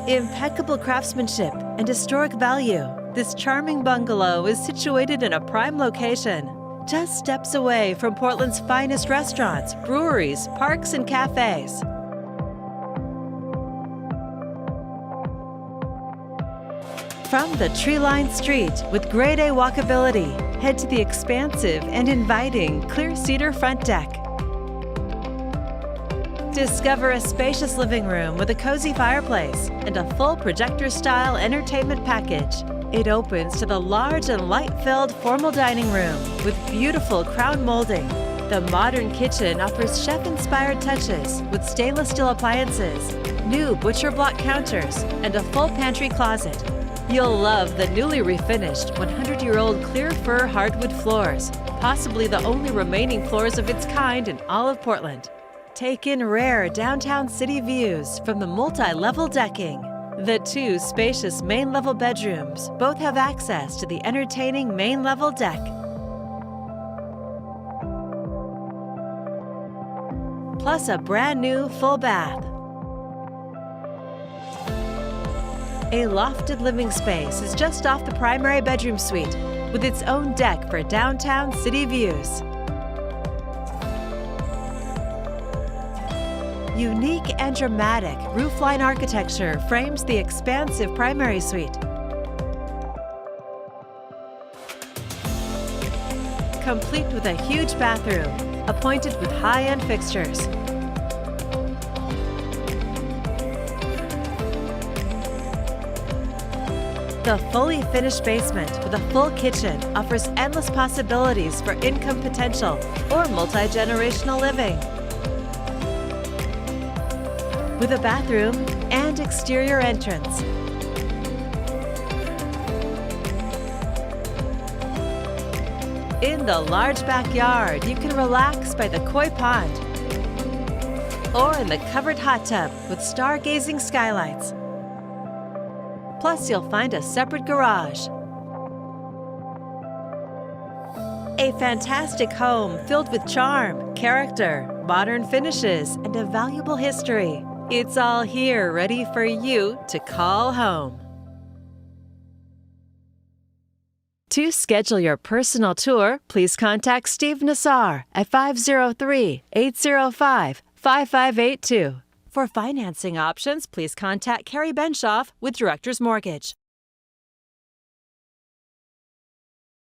Impeccable craftsmanship and historic value, this charming bungalow is situated in a prime location, just steps away from Portland's finest restaurants, breweries, parks, and cafes. From the tree-lined street with grade A walkability, head to the expansive and inviting clear cedar front deck. Discover a spacious living room with a cozy fireplace and a full projector-style entertainment package. It opens to the large and light-filled formal dining room with beautiful crown molding. The modern kitchen offers chef-inspired touches with stainless steel appliances, new butcher block counters, and a full pantry closet. You'll love the newly refinished 100-year-old clear fir hardwood floors, possibly the only remaining floors of its kind in all of Portland. Take in rare downtown city views from the multi-level decking. The two spacious main-level bedrooms both have access to the entertaining main-level deck. Plus a brand-new full bath. A lofted living space is just off the primary bedroom suite with its own deck for downtown city views. Unique and dramatic roofline architecture frames the expansive primary suite. Complete with a huge bathroom, appointed with high-end fixtures. The fully finished basement with a full kitchen offers endless possibilities for income potential or multi-generational living. With a bathroom and exterior entrance. In the large backyard, you can relax by the koi pond or in the covered hot tub with stargazing skylights. Plus, you'll find a separate garage. A fantastic home filled with charm, character, modern finishes, and a valuable history. It's all here ready for you to call home. To schedule your personal tour, please contact Steve Nassar at 503-805-5582. For financing options, please contact Carrie Benshoff with Director's Mortgage.